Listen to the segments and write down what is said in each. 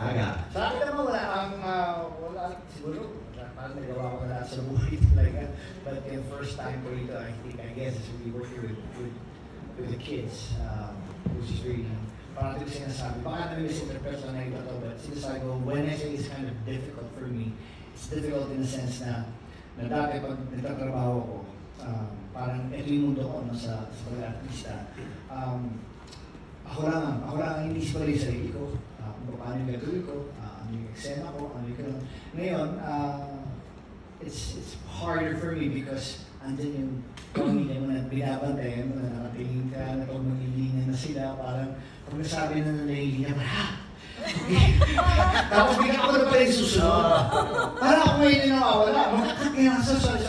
Aga. Sa akin naman wala siguro. Parang nagawa ko na lahat sa buhay talaga. But the first time ko ito, I guess, is really working with the kids. Which is really, parang ito sinasabi. Baka na misinterpret na ito to, but sinasabi ko, when I say it's kind of difficult for me, it's difficult in the sense na dati pag nagtatrabaho ko, parang ito yung mundo ko sa pag-artista. Ako lang ang inisip ko rin sa sarili ko, kung paano yung gagawin ko, ano yung eksena ko, ano yung gano'n. Ngayon, it's harder for me because andyan yung pamilya mo na binabantayan mo, na nakatingin ka, na pag magilinan na sila, parang pag nasabi na nalilinan, ha! Okay. Tapos bigyan ako na pala yung susunod. Parang ako ngayon yung nawawala. Kaya sorry.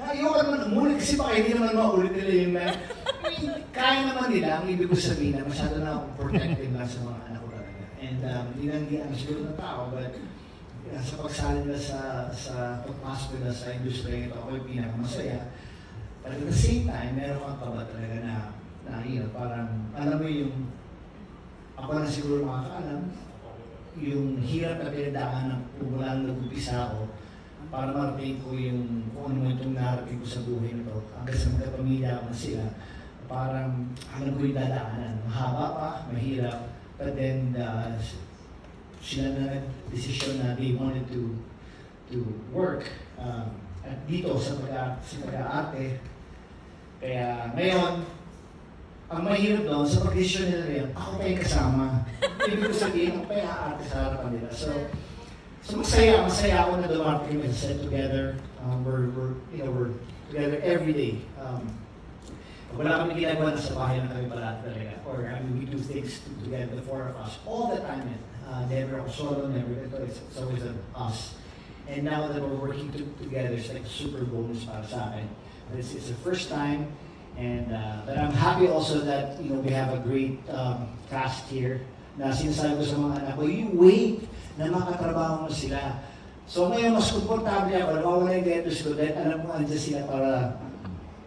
Ayoko naman umulit kasi baka hindi naman maulit nila yung kaya naman nila, ang ibig ko sabihin na masyado na akong protective lang sa mga anak ko talaga. And hindi ang siguro ng tao, but sa pagsali nila sa pagpasok nila sa industriya ito, ako yung pinakamasaya. But at the same time, meron kang kaba talaga na parang, alam mo yung, ako na siguro makakaalam, yung hirap na pinagdaan ng mula nang nag-umpisa ako, para marating ko yung kung ano itong narating ko sa buhay nito. Hanggang sa magkapamilya ako na sila, parang alam ko yung dadaanan. Mahaba pa, mahirap, but then sila na nag-desisyon na they wanted to work at dito sa pag-aarte. Kaya ngayon, ang mahirap doon sa pag-desisyon nila rin, ako pa yung kasama. Ibig ko sabihin, ako pa yung aarte sa harapan nila. So masaya ako na dumating kami sa set together. We're together every day. Wala kami ginagawa na sa bahay na kami pala talaga. Or we do things together, the four of us, all the time. Never ako solo, never. It's always us. And now that we're working together, it's like a super bonus para sa akin. It's the first time. And but I'm happy also that we have a great cast here. Na sinasabi ko sa mga anak ko, you wait na makatrabaho mo sila. So ngayon, mas komportable ako, nawawala yung gatos ko dahil alam ko andyan sila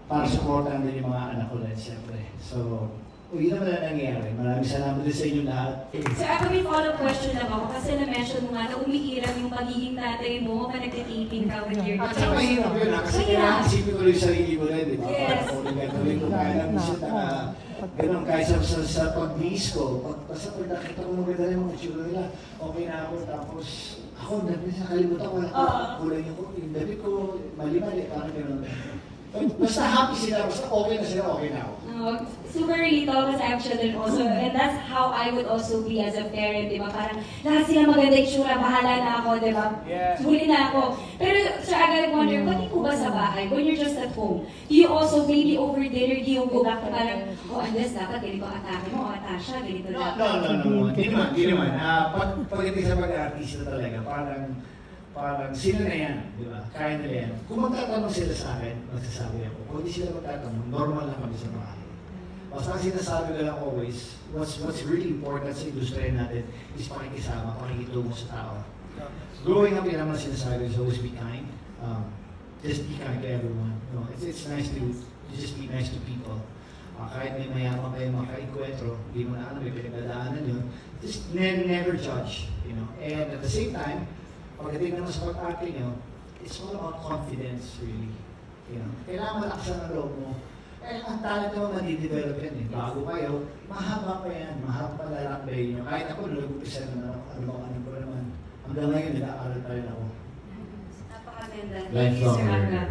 para supportan din yung mga anak ko rin, siyempre. So, yun naman na nangyayari. Maraming salamat din sa inyo lahat. So ako may follow-up question lang ako kasi na-mention mo nga na umiiram yung pagiging tatay mo kapag nagtitaping ka with your At saka mahirap yun kasi kailangan isipin ko rin yung sarili ko rin, di ba? Yes. Para ko rin gagawin ko. Kaya lang minsan ganun kahit sa pag-lease ko, basta pag nakita ko mga ganda yung mga tsura nila, okay na ako. Tapos ako, nakalimutan ko na kulay yung damit ko, mali-mali, parang gano'n. Basta happy sila, basta okay na sila, okay na ako. Super relatable kasi I have children also, and that's how I would also be as a parent, di ba? Parang lahat sila maganda itsura, bahala na ako, di ba? Yeah. Huli na ako. Pero Sir Aga, I wonder, pati po ba sa bahay, when you're just at home, do you also maybe over dinner, do you go back to parang, Andres, dapat ganito atake mo, Atasha, ganito lang? No. Hindi naman. Pagdating sa pag-artista talaga, parang sila na yan, di ba? Kaya nila yan. Kung magtatanong sila sa akin, magsasabi ako. Kung hindi sila magtatanong, normal lang kami sa bahay. Basta ang sinasabi ko lang always, what's really important sa industriya natin is pakikisama, pakikitungo sa tao. Growing up, yun naman sinasabi is always be kind. Just be kind to everyone. It's nice to just be nice to people. Kahit may mayaman kayo makainkwentro, hindi mo na alam, may pinagdadaanan yun. Just never judge. And at the same time, pagdating naman sa pag-arte nyo, it's all about confidence, really. Kailangan malaksan ang loob mo. Ang talent naman madidevelop yan eh. Bago kayo, mahaba pa yan. Mahaba pa lalakbay nyo. Kahit ako, nag-upisa na ano ko naman. Hanggang ngayon, nag-aaral pa rin ako. Napakaganda. Lifelong learner.